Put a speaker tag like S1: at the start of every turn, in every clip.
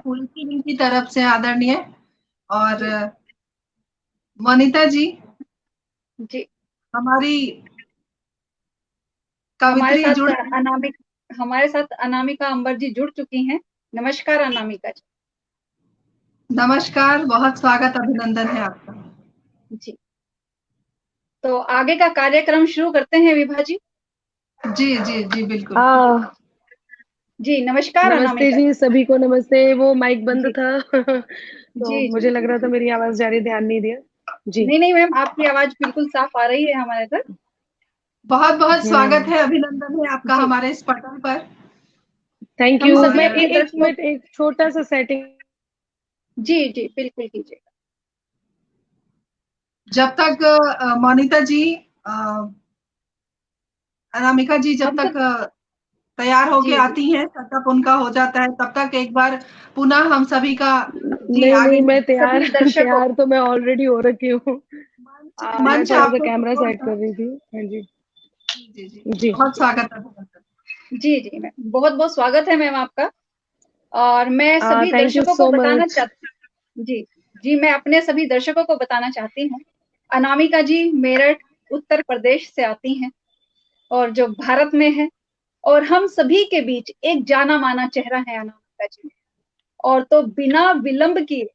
S1: पूरी टीम की तरफ से आदरणीय और
S2: जी
S1: मोनिता जी
S2: जी।
S1: हमारी
S2: हमारे
S1: कवित्री
S2: साथ
S1: जुड़
S2: अनामिक हमारे साथ अनामिका अंबर जी जुड़ चुकी हैं। नमस्कार अनामिका
S1: नमस्कार, बहुत स्वागत अभिनंदन है आपका।
S2: जी। तो आगे का कार्यक्रम शुरू करते हैं विभा जी।
S1: जी जी जी बिल्कुल।
S3: आ,
S2: जी नमस्कार
S3: नमस्ते
S2: अनामिका
S3: जी, सभी को नमस्ते। वो माइक बंद
S2: जी
S3: था तो
S2: जी जी
S3: मुझे लग रहा था मेरी आवाज जा रही, ध्यान नहीं दिया जी।
S2: नहीं नहीं मैम, आपकी आवाज बिल्कुल साफ आ रही है हमारे तक।
S1: बहुत बहुत स्वागत
S3: हम्म।
S1: है, अभिनंदन है आपका
S2: जी,
S1: हमारे इस पटल पर।
S3: थैंक
S2: हम
S3: यू।
S2: सभी
S3: मैं
S2: अपने
S3: एक
S2: दर्शकों।
S3: मिनट, एक छोटा सा सेटिंग।
S2: जी जी बिल्कुल कीजिएगा।
S1: जब तक मोनिता जी अ, अनामिका जी जब
S2: हम
S1: तक
S2: सब।
S1: तैयार होके
S2: जी जी
S1: आती हैं, सेटअप उनका हो जाता है, तब तक एक बार पुनः हम सभी का जी
S3: नहीं नहीं,
S1: आगे
S3: मैं तैयार
S2: सभी दर्शकों।
S3: तैयार तो मैं ऑलरेडी हो रखी हूँ।
S1: मंच
S3: मैं
S1: मंच
S3: थोड़ा सा
S1: आपको
S3: कैमरा
S1: सपोर्ट
S3: सेट
S1: कर।
S3: कर रही थी। हाँ जी।
S1: जी जी जी,
S3: जी।
S1: बहुत स्वागत है, अभिनंदन।
S2: जी जी मैम, बहुत बहुत स्वागत है मैम आपका। और मैं सभी
S3: थैंक यू
S2: दर्शकों को
S3: सो
S2: बताना
S3: मच।
S2: चाहती। जी जी, मैं अपने सभी दर्शकों को बताना चाहती हूँ, अनामिका जी मेरठ उत्तर प्रदेश से आती हैं और जो भारत में है, और हम सभी के बीच एक जाना माना चेहरा है अनामिका जी। और तो बिना विलंब किए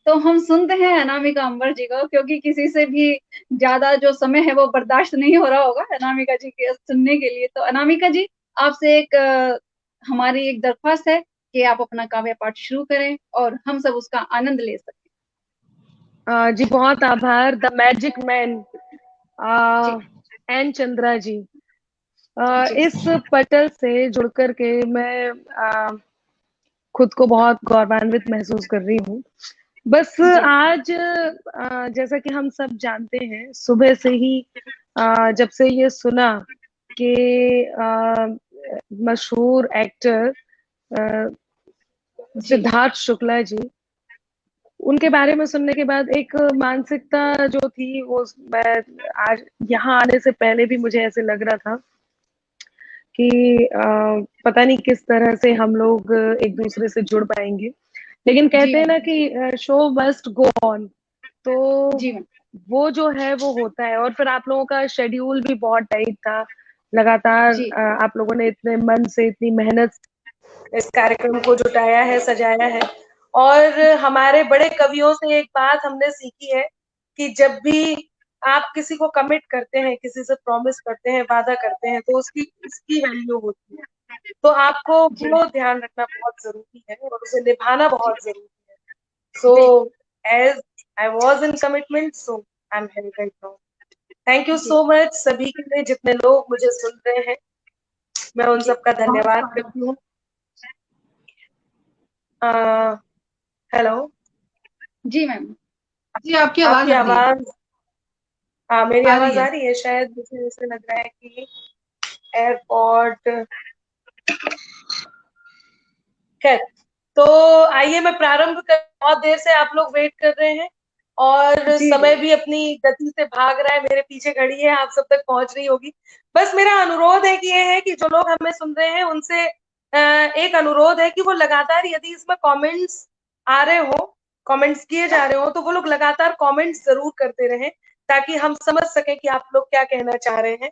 S2: तो हम सुनते हैं अनामिका अंबर जी को, क्योंकि किसी से भी ज्यादा जो समय है वो बर्दाश्त नहीं हो रहा होगा अनामिका जी के सुनने के लिए। तो अनामिका जी, आपसे एक हमारी एक दरख्वास्त है कि आप अपना काव्य पाठ शुरू करें और हम सब उसका आनंद ले सकें।
S3: जी बहुत आभार। The magic man
S2: ji
S3: N Chandra ji.
S2: जी
S3: इस पटल से जुड़ कर के मैं खुद को बहुत गौरवान्वित महसूस कर रही हूँ। बस
S2: जी
S3: आज जैसा कि हम सब जानते हैं, सुबह से ही जब से ये सुना कि मशहूर एक्टर
S2: जी
S3: सिद्धार्थ शुक्ला जी, उनके बारे में सुनने के बाद एक मानसिकता जो थी वो मैं आज यहाँ आने से पहले भी मुझे ऐसे लग रहा था कि पता नहीं किस तरह से हम लोग एक दूसरे से जुड़ पाएंगे। लेकिन
S2: जी
S3: कहते हैं
S2: मैम।
S3: ना कि शो मस्ट गो ऑन। तो
S2: जी मैम।
S3: वो जो है वो होता है। और फिर आप लोगों का शेड्यूल भी बहुत टाइट था। लगातार
S2: जी
S3: आप लोगों ने इतने मन से, इतनी मेहनत से इस कार्यक्रम को जुटाया है, सजाया है। और हमारे बड़े कवियों से एक बात हमने सीखी है कि जब भी आप किसी को कमिट करते हैं, किसी से प्रॉमिस करते हैं, वादा करते हैं, तो उसकी वैल्यू होती है। तो आपको
S2: जी
S3: वो ध्यान रखना बहुत जरूरी है और उसे निभाना
S2: जी
S3: बहुत जरूरी है। सो
S2: बिल्कुल।
S3: As I was in commitment, so I am here right now. Thank you
S2: ji
S3: so much सभी के लिए, जितने लोग मुझे सुन रहे हैं, मैं उन
S2: जी
S3: सबका
S1: बहुत
S3: धन्यवाद
S1: स्वागत।
S3: करती हूँ। हेलो।
S2: जी मैम।
S1: जी आपकी आवाज
S3: आपकी
S1: आ रही है।
S3: आवाज, हाँ मेरी
S1: आ रही
S3: आवाज
S1: है।
S3: आ रही है। शायद मुझे ऐसे लग रहा है कि एयरपॉड। खैर, तो आइए मैं प्रारंभ कर। बहुत देर से आप लोग वेट कर रहे हैं और
S2: जी जी
S3: समय भी अपनी गति से भाग रहा है। मेरे पीछे घड़ी है, आप सब तक पहुंच रही होगी। बस मेरा अनुरोध है कि ये है कि जो लोग हमें सुन रहे हैं उनसे एक अनुरोध है कि वो लगातार, यदि इसमें कमेंट्स आ रहे हो, कमेंट्स किए जा रहे हो, तो वो लोग लगातार कमेंट्स जरूर करते रहें, ताकि हम समझ सकें कि आप लोग क्या कहना चाह रहे हैं।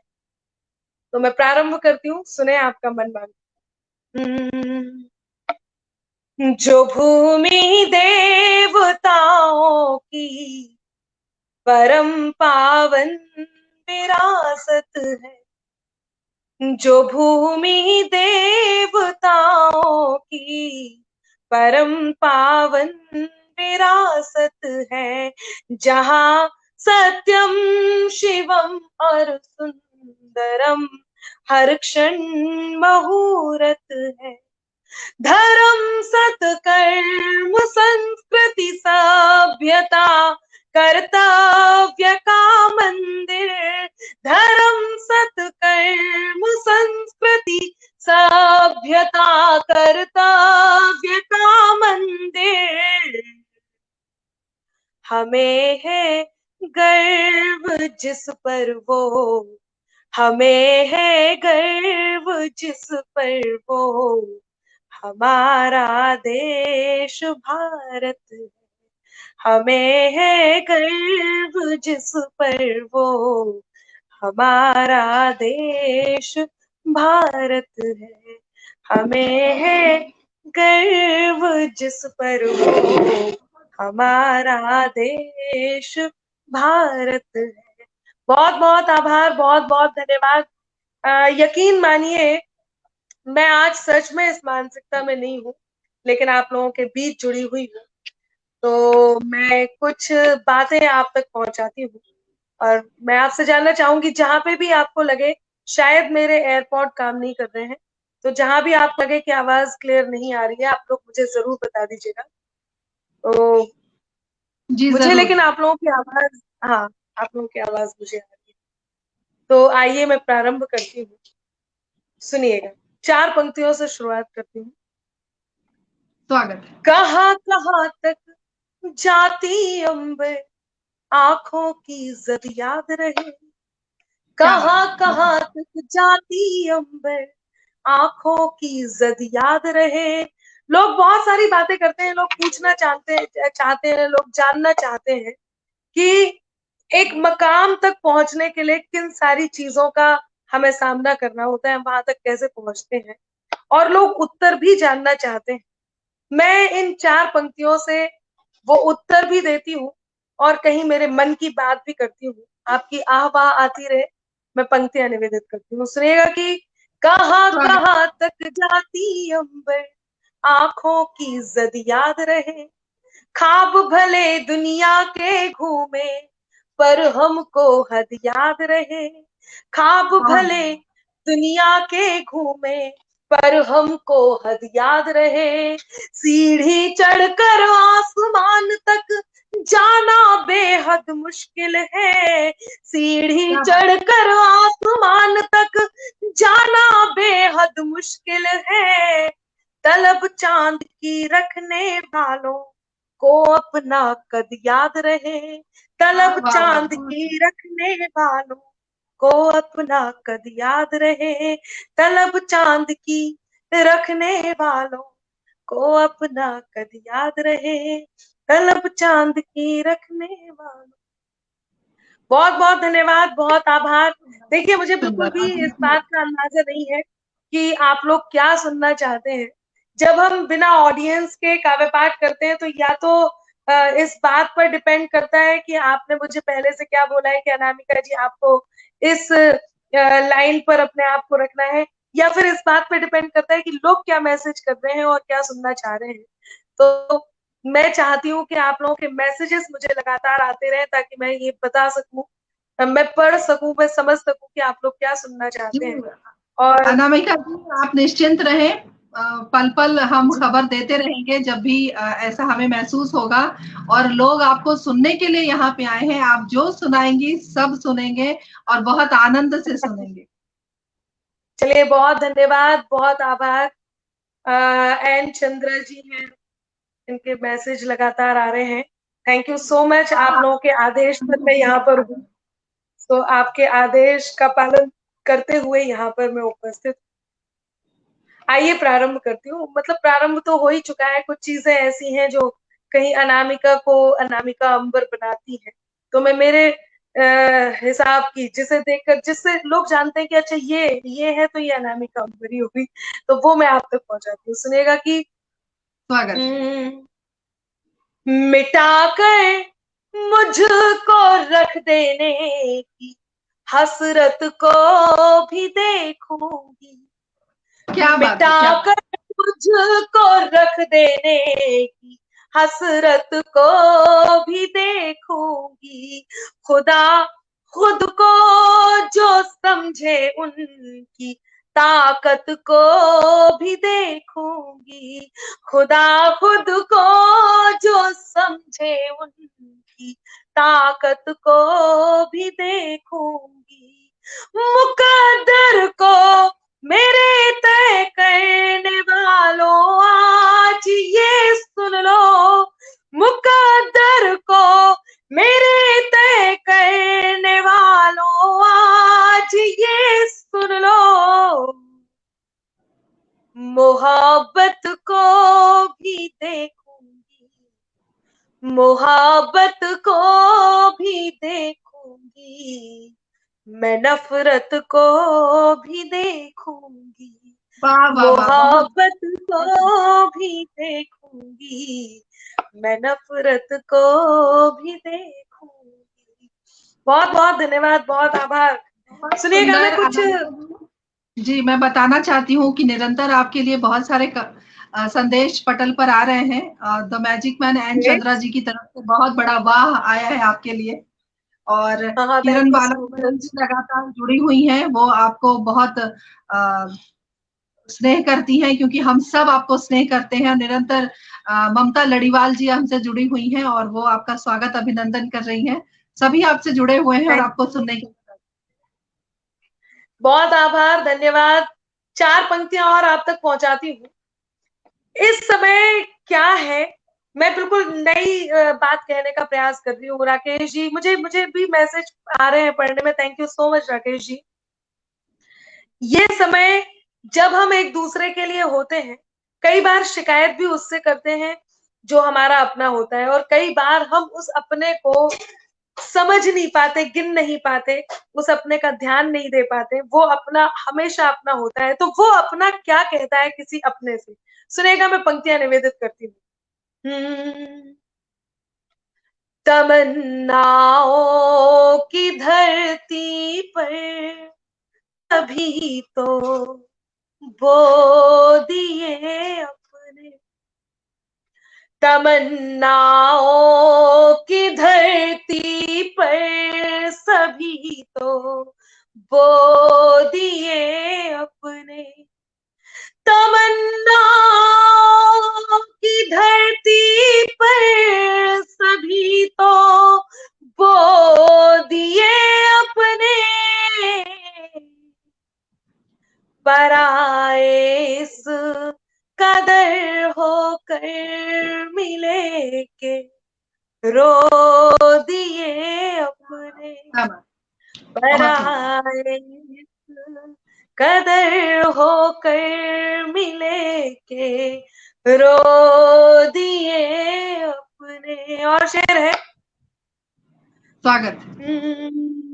S3: तो मैं प्रारंभ करती हूँ, सुने आपका मन मान। जो भूमि देवताओं की परम पावन विरासत है, जो भूमि देवताओं की परम पावन विरासत है, जहाँ सत्यम शिवम और सुंदरम हर क्षण मुहूर्त है, धर्म सत्कर्म संस्कृति सभ्यता कर्तव्य का मंदिर, धर्म सत्कर्म संस्कृति सभ्यता कर्तव्य का मंदिर, हमें है गर्व जिस पर वो, हमें है गर्व जिस पर वो हमारा देश भारत है, हमें है गर्व जिस पर वो, हमारा देश भारत है, हमें है गर्व जिस पर वो, हमारा देश भारत है। बहुत बहुत आभार, बहुत बहुत धन्यवाद। यकीन मानिए मैं आज सच में इस मानसिकता में नहीं हूँ, लेकिन आप लोगों के बीच जुड़ी हुई हूँ, तो मैं कुछ बातें आप तक पहुंचाती हूँ। और मैं आपसे जानना चाहूंगी, जहां पे भी आपको लगे शायद मेरे एयरपॉड काम नहीं कर रहे हैं, तो जहां भी आप लगे कि आवाज क्लियर नहीं आ रही है, आप लोग मुझे जरूर बता दीजिएगा। तो
S1: जी
S3: मुझे
S1: जरूर।
S3: लेकिन आप लोगों की आवाज, हाँ आप लोगों की आवाज मुझे आ रही है। तो आइए मैं प्रारंभ करती हूँ, सुनिएगा। 4 पंक्तियों से शुरुआत करती हूँ।
S1: स्वागत है।
S3: कहाँ कहाँ तक जाती अंबर, आंखों की जद याद रहे,
S1: क्या बात
S3: कहाँ
S1: है।
S3: कहाँ तक जाती अंबर, आंखों की जद याद रहे। लोग बहुत सारी बातें करते हैं, लोग पूछना चाहते हैं, लोग जानना चाहते हैं कि एक मकाम तक पहुंचने के लिए किन सारी चीजों का हमें सामना करना होता है, वहां तक कैसे पहुंचते हैं, और लोग उत्तर भी जानना चाहते हैं। मैं इन 4 पंक्तियों से वो उत्तर भी देती हूँ और कहीं मेरे मन की बात भी करती हूँ। आपकी आह वाह आती रहे, मैं पंक्तियां निवेदित करती हूँ। सुनिएगा कि कहाँ
S1: स्वागत।
S3: कहाँ तक जाती अंबर, आंखों की जद याद रहे, ख्वाब भले दुनिया के घूमे, पर हमको हद याद रहे, ख्वाब भले दुनिया के घूमे, पर हमको हद याद रहे, सीढ़ी चढ़कर आसमान तक जाना बेहद मुश्किल है, सीढ़ी चढ़कर आसमान तक जाना बेहद मुश्किल है, तलब चांद की रखने वालों को अपना कद याद रहे, तलब चांद की रखने वालों को अपना कद याद रहे, तलब चांद की रखने वालों को अपना कद याद रहे, तलब चांद की रखने वालों। बहुत बहुत धन्यवाद, बहुत आभार। देखिए मुझे बिल्कुल भी इस बात का अंदाजा नहीं है कि आप लोग क्या सुनना चाहते हैं। जब हम बिना ऑडियंस के काव्य पाठ करते हैं तो या तो इस बात पर डिपेंड करता है कि आपने मुझे पहले से क्या बोला है कि अनामिका जी आपको इस लाइन पर अपने आप को रखना है, या फिर इस बात पर डिपेंड करता है कि लोग क्या मैसेज कर रहे हैं और क्या सुनना चाह रहे हैं। तो मैं चाहती हूँ कि आप लोगों के मैसेजेस मुझे लगातार आते रहे ताकि मैं ये बता सकूं, मैं पढ़ सकूं, मैं समझ सकूं कि आप लोग क्या सुनना चाहते हैं। और
S1: अनामिका जी आप निश्चिंत रहे, पल पल हम खबर देते रहेंगे जब भी ऐसा हमें महसूस होगा, और लोग आपको सुनने के लिए यहाँ पे आए हैं। आप जो सुनाएंगी सब सुनेंगे और बहुत आनंद से सुनेंगे।
S3: चलिए बहुत धन्यवाद, बहुत आभार। एन चंद्रा जी हैं, इनके मैसेज लगातार आ रहे हैं। थैंक यू सो मच, आप लोगों के आदेश पर मैं यहाँ पर हूँ, तो आपके आदेश का पालन करते हुए यहाँ पर मैं उपस्थित। आइए प्रारंभ करती हूँ, मतलब प्रारंभ तो हो ही चुका है। कुछ चीजें ऐसी हैं जो कहीं अनामिका को अनामिका अंबर बनाती है, तो मैं मेरे हिसाब की जिसे देखकर जिससे लोग जानते हैं कि अच्छा ये है तो ये अनामिका अंबर ही होगी, तो वो मैं आप तक पहुंचाती हूँ। सुनेगा कि
S1: स्वागत।
S3: मिटाकर मुझको रख देने की हसरत को भी देखूंगी,
S1: क्या बात है, क्या
S3: मिटाकर मुझको रख देने की हसरत को भी देखूंगी, खुदा खुद को जो समझे उनकी ताकत को भी देखूंगी, खुदा खुद को जो समझे उनकी ताकत को भी देखूंगी, मुकद्दर को मेरे तय करने वालों आज ये सुन लो, मुकद्दर को मेरे तय करने वालों आज ये सुन लो, मोहब्बत मोहब्बत को भी देखूंगी, मैं नफरत को भी देखूंगी,
S1: वाह वाह वाह, बहुत
S3: मोहब्बत को भी देखूंगी, मैं नफरत को भी देखूंगी। बहुत बहुत धन्यवाद, बहुत आभार। सुनिएगा, मैं
S1: सुंदर
S3: कुछ
S1: जी, मैं बताना चाहती हूँ कि निरंतर आपके लिए बहुत सारे संदेश पटल पर आ रहे हैं। The magic man N Chandra ji की तरफ से बहुत बड़ा वाह आया है आपके लिए। और
S3: हाँ हाँ, thank
S1: Kiran
S3: you so
S1: Balacharan ji
S3: much.
S1: लगातार जुड़ी हुई हैं, वो आपको बहुत स्नेह करती हैं, क्योंकि हम सब आपको स्नेह करते हैं। निरंतर ममता लड़ीवाल जी हमसे जुड़ी हुई हैं और वो आपका स्वागत अभिनंदन कर रही हैं। सभी आपसे जुड़े हुए हैं और
S3: थैंक
S1: आपको
S3: यू,
S1: सुनने के
S3: बहुत आभार, धन्यवाद। 4 पंक्तियां और आप तक पहुंचाती हूँ। इस समय क्या है, मैं बिल्कुल नई बात कहने का प्रयास कर रही हूँ। राकेश जी, मुझे मुझे भी मैसेज आ रहे हैं पढ़ने में, thank you so much Rakesh ji. ये समय जब हम एक दूसरे के लिए होते हैं, कई बार शिकायत भी उससे करते हैं जो हमारा अपना होता है, और कई बार हम उस अपने को समझ नहीं पाते, गिन नहीं पाते, उस अपने का ध्यान नहीं दे पाते। वो अपना हमेशा अपना होता है, तो वो अपना क्या कहता है किसी अपने से। सुनेगा, मैं पंक्तियां निवेदित करती हूँ। तमन्नाओं की धरती पर तभी तो बो दिए अपने, तमन्नाओं की धरती पर सभी तो बो दिए अपने, तमन्नाओं की धरती पर सभी तो बो दिए अपने, पराए इस कदर होकर मिले के रो दिए अपने,
S1: बाद बहुत ही
S3: पराए इस कदर होकर मिले के रो दिए अपने। और शेर है,
S1: स्वागत।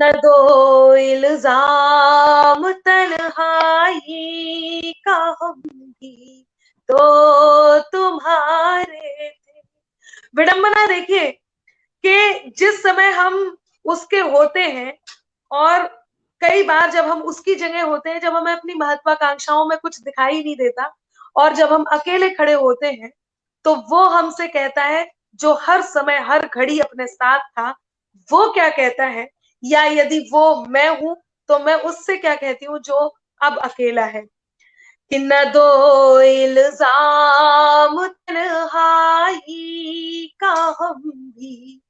S3: न दो इल्जाम तन्हाई का, हम भी तो तुम्हारे थे। विडंबना देखिए कि जिस समय हम उसके होते हैं, और कई बार जब हम उसकी जगह होते हैं, जब हमें अपनी महत्वाकांक्षाओं में कुछ दिखाई नहीं देता, और जब हम अकेले खड़े होते हैं, तो वो हमसे कहता है जो हर समय हर घड़ी अपने साथ था, वो क्या कहता है, या यदि वो मैं हूं तो मैं उससे क्या कहती हूँ जो अब अकेला है। कि न दो इल्जाम तन्हाई का, हम भी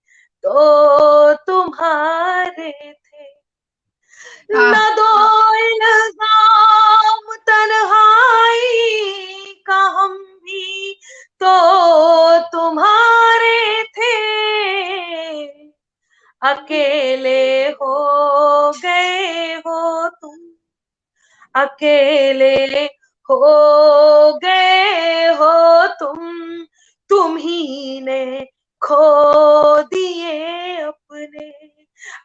S3: तो तुम्हारे थे, न दो इल्जाम तन्हाई का, हम भी तो तुम्हारे थे, अकेले हो गए हो तुम, अकेले हो गए हो तुम ही ने खो दिए अपने,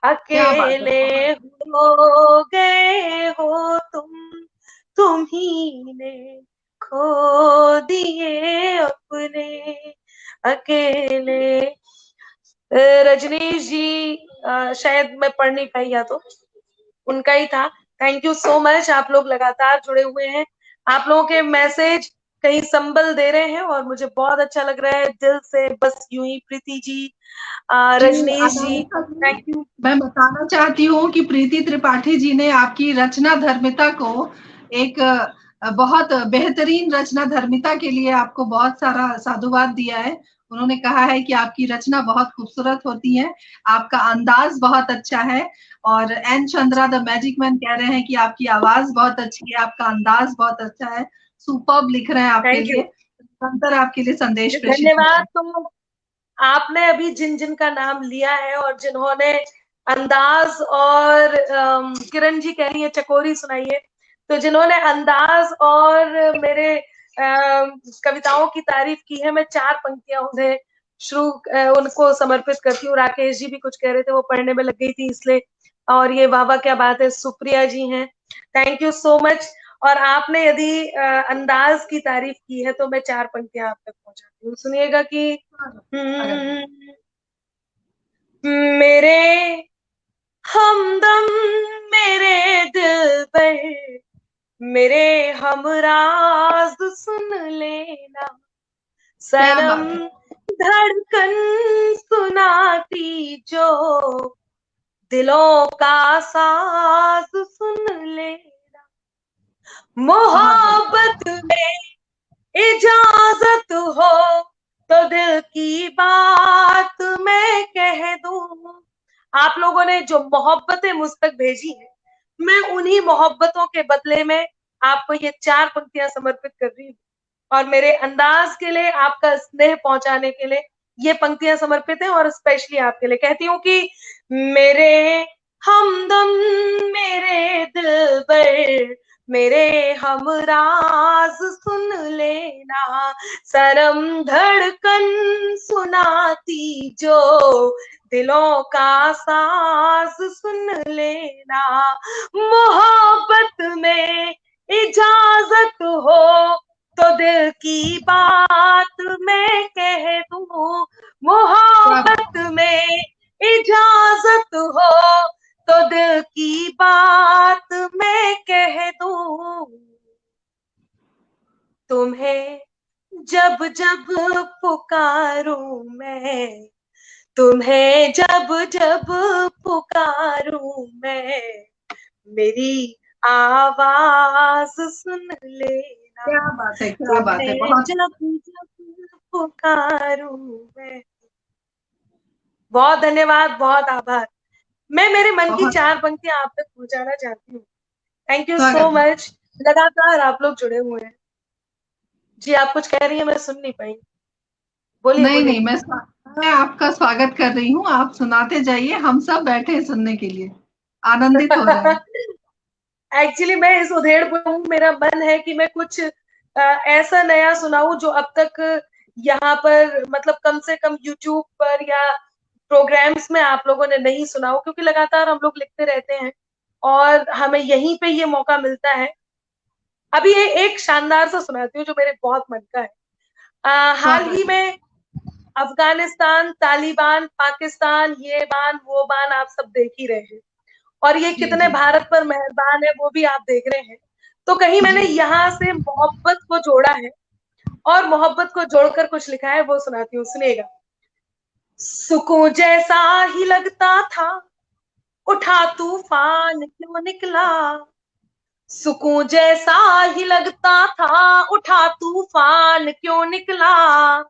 S1: क्या बात है,
S3: अकेले हो गए हो तुम ही ने खो दिए अपने, अकेले। रजनीश जी, शायद मैं पढ़ नहीं पाई, या तो उनका ही था। थैंक यू सो मच, आप लोग लगातार जुड़े हुए हैं, आप लोगों के मैसेज कहीं संबल दे रहे हैं और मुझे बहुत अच्छा लग रहा है दिल से। बस यूं ही प्रीति जी,
S1: जी
S3: रजनीश जी,
S1: अनामिका जी,
S3: थैंक यू।
S1: मैं बताना चाहती हूँ कि प्रीति त्रिपाठी जी ने आपकी रचना धर्मिता को एक बहुत बेहतरीन रचना धर्मिता के लिए आपको बहुत सारा साधुवाद दिया है। उन्होंने कहा है कि आपकी रचना बहुत खूबसूरत होती है, आपका अंदाज बहुत अच्छा है। और N Chandra the magic man कह रहे हैं कि आपकी आवाज बहुत अच्छी है, आपका अंदाज बहुत अच्छा है, सुपर्ब लिख रहे हैं आपके
S3: थैंक यू,
S1: लिए। निरंतर आपके लिए संदेश प्रेषित हो रहे
S3: धन्यवाद।
S1: हैं।
S3: तो आपने अभी जिन जिन का नाम लिया है और जिन्होंने अंदाज और किरण जी कह रही है चकोरी सुनाइए, तो जिन्होंने अंदाज और मेरे कविताओं की तारीफ की है, मैं 4 पंक्तियां उन्हें उनको समर्पित करती हूँ। राकेश जी भी कुछ कह रहे थे, वो पढ़ने में लग गई थी इसलिए। और ये वाह वाह क्या बात है, सुप्रिया जी हैं, थैंक यू सो मच। और आपने यदि अंदाज की तारीफ की है तो मैं 4 पंक्तियां आप तक पहुंचाती हूँ, सुनिएगा कि मेरे हमदम, मेरे दिलबर, मेरे हमराज सुन लेना, सनम धड़कन सुनाती जो दिलों का साज सुन लेना, मोहब्बत में इजाजत हो तो दिल की बात मैं कह दूं। आप लोगों ने जो मोहब्बतें मुझ तक भेजी हैं, मैं उन्हीं मोहब्बतों के बदले में आपको ये 4 पंक्तियां समर्पित कर रही हूँ। और मेरे अंदाज के लिए, आपका स्नेह पहुंचाने के लिए ये पंक्तियां समर्पित है। और स्पेशली आपके लिए कहती हूँ कि मेरे हमदम, मेरे दिलबर, मेरे हमराज सुन लेना, सनम धड़कन सुनाती जो दिलों का साज सुन लेना, मोहब्बत में इजाजत हो तो दिल की बात मैं कह दूं, मोहब्बत में इजाजत हो तो दिल की बात मैं कह दूं, तुम्हें जब जब पुकारूं मैं, तुम्हें जब जब पुकारूं मैं, मेरी आवाज सुन लेना,
S1: क्या बात है, क्या बात है, बहुत
S3: जब जब पुकारूं मैं। बहुत धन्यवाद, बहुत आभार। मैं मेरे मन की
S1: बहुत
S3: 4 पंक्तियां आप तक पहुंचाना चाहती हूँ। थैंक यू सो
S1: स्वागत है।
S3: मच। लगातार आप लोग जुड़े हुए हैं। जी आप कुछ कह रही हैं, मैं सुन नहीं पाई, बोलिए
S1: नहीं
S3: बोलिए।
S1: नहीं, मैं आपका स्वागत कर रही हूँ, आप सुनाते जाइए, हम सब बैठे हैं सुनने के लिए, आनंदित हो रहे हैं।
S3: एक्चुअली मैं इस उधेड़ हूँ, मेरा मन है कि मैं कुछ ऐसा नया सुनाऊं जो अब तक यहाँ पर, मतलब कम से कम यूट्यूब पर या प्रोग्राम्स में आप लोगों ने नहीं सुना हो, क्योंकि लगातार हम लोग लिखते रहते हैं और हमें यहीं पे ये मौका मिलता है। अभी ये एक शानदार सा सुनाती हूँ जो मेरे बहुत मन का है। हाल ही
S1: स्वागत है।
S3: में अफगानिस्तान, तालिबान, पाकिस्तान, ये बान वो बान आप सब देख ही रहे हैं, और ये
S1: जी
S3: कितने
S1: जी
S3: भारत पर मेहरबान है वो भी आप देख रहे हैं। तो कहीं मैंने
S1: जी।
S3: यहाँ से मोहब्बत को जोड़ा है, और मोहब्बत को जोड़कर कुछ लिखा है, वो सुनाती हूँ, सुनिएगा। सुकून जैसा ही लगता था, उठा तूफान क्यों निकला, सुकून जैसा ही लगता था, उठा तूफान क्यों निकला,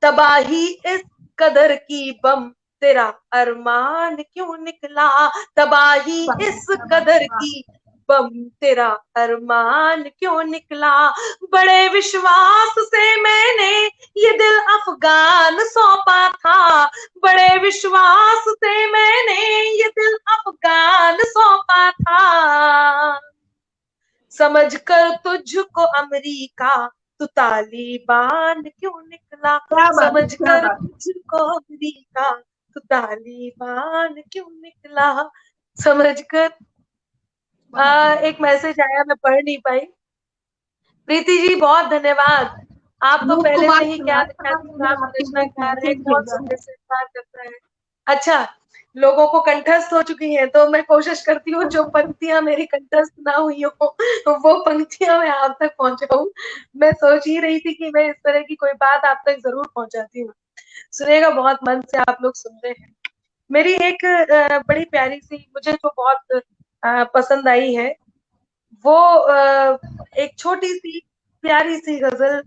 S3: तबाही इस कदर की बम तेरा अरमान क्यों निकला, तबाही इस कदर की बम तेरा अरमान क्यों निकला, बड़े विश्वास से मैंने ये दिल अफगान सौंपा था, बड़े विश्वास से मैंने ये दिल अफगान सौंपा था, समझ कर तुझको अमेरिका तू तालिबान क्यों निकला,
S1: क्या बात है,
S3: समझ
S1: क्या
S3: कर
S1: बात है।
S3: तुझको अमेरिका तू तालिबान क्यों निकला, समझ कर।
S1: बहुत
S3: एक मैसेज आया, मैं पढ़ नहीं पाई। प्रीति जी बहुत धन्यवाद। आप तो
S1: अनूप
S3: पहले
S1: कुमार
S3: से ही क्या
S1: श्रीवास्तव
S3: लिखा
S1: ने भी
S3: था,
S1: आपके लिए एक
S3: रचनाकार है,
S1: मैसेज
S3: कौन
S1: भेजा
S3: सुनने
S1: है।
S3: से इनकार करता है। अच्छा, लोगों को कंठस्थ हो चुकी हैं, तो मैं कोशिश करती हूँ जो पंक्तियां मेरी कंठस्थ ना हुई हो वो पंक्तियां मैं आप तक पहुंचाऊं। मैं सोच ही रही थी कि मैं इस तरह की कोई बात आप तक जरूर पहुंचाती हूँ। सुनिएगा, बहुत मन से आप लोग सुन रहे हैं। मेरी एक बड़ी प्यारी सी, मुझे जो बहुत पसंद आई है, वो एक छोटी सी प्यारी सी गजल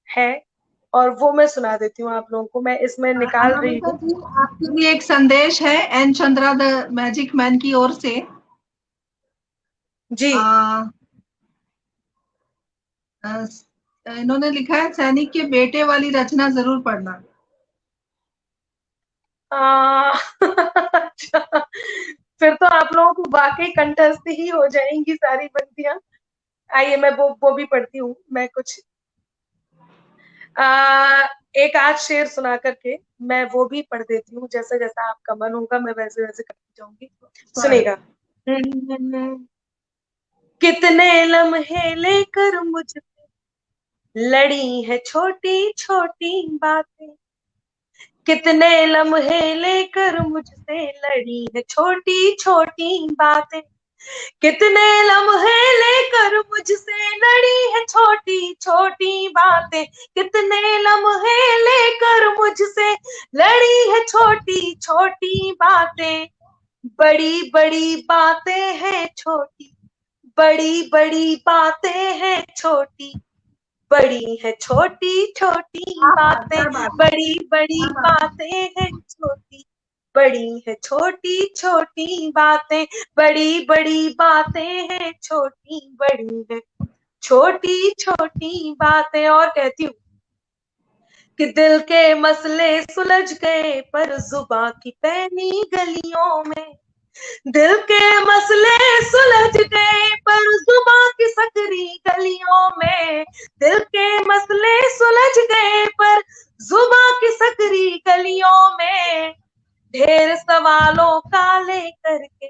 S3: है, और वो मैं सुना देती हूँ आप लोगों को। मैं इसमें निकाल रही
S1: अनामिका
S3: हूँ।
S1: जी, आपके लिए एक संदेश है N Chandra the magic man की ओर से।
S3: जी।
S1: आ, आ, इन्होंने लिखा है, सैनिक के बेटे वाली रचना जरूर पढ़ना।
S3: अच्छा, फिर तो आप लोगों को वाकई कंठस्थ ही हो जाएंगी सारी पंक्तियां। आइए मैं वो भी पढ़ती हूँ। मैं कुछ एक आध शेर सुना करके मैं वो भी पढ़ देती हूँ, जैसा जैसा आपका मन होगा मैं वैसे वैसे करती जाऊंगी, सुनेगा। कितने लम्हे लेकर मुझसे लड़ी है छोटी छोटी बातें, कितने लम्हे लेकर मुझसे लड़ी है छोटी छोटी बातें, कितने लम्हे लेकर मुझसे लड़ी है छोटी छोटी बातें, कितने लम्हे लेकर मुझसे लड़ी है छोटी छोटी बातें, बड़ी बड़ी बातें हैं छोटी, बड़ी बड़ी बातें हैं छोटी, बड़ी है छोटी छोटी बातें, बड़ी बड़ी बातें हैं छोटी, बड़ी है छोटी छोटी बातें, बड़ी बड़ी बातें हैं छोटी, बड़ी है छोटी छोटी बातें। और कहती हूँ कि दिल के मसले सुलझ गए पर जुबां की पैनी गलियों में, दिल के मसले सुलझ गए पर जुबां की सकरी गलियों में, दिल के मसले सुलझ गए पर जुबां की सकरी गलियों में, ढेर सवालों का लेकर के,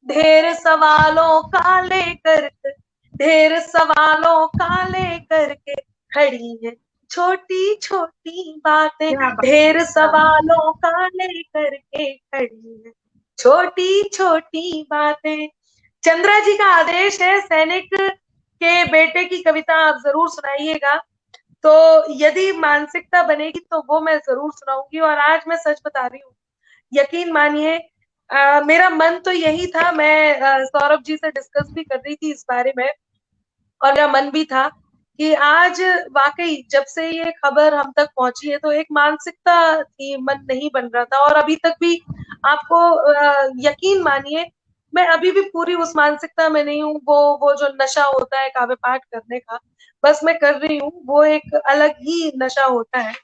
S3: ढेर सवालों का लेकर के, ढेर सवालों का लेकर के खड़ी है छोटी छोटी बातें, ढेर सवालों का लेकर के खड़ी है छोटी छोटी बातें। चंद्रा जी का आदेश है सैनिक के बेटे की कविता आप जरूर सुनाइएगा, तो यदि मानसिकता बनेगी तो वो मैं जरूर सुनाऊंगी। और आज मैं सच बता रही हूँ, यकीन मानिए मेरा मन तो यही था, मैं सौरभ जी से डिस्कस भी कर रही थी इस बारे में, और मेरा मन भी था कि आज वाकई जब से ये खबर हम तक पहुंची है तो एक मानसिकता थी, मन नहीं बन रहा था। और अभी तक भी आपको यकीन मानिए मैं अभी भी पूरी उस मानसिकता में नहीं हूँ। वो जो नशा होता है काव्य पाठ करने का, बस मैं कर रही हूँ, वो एक अलग ही नशा होता है,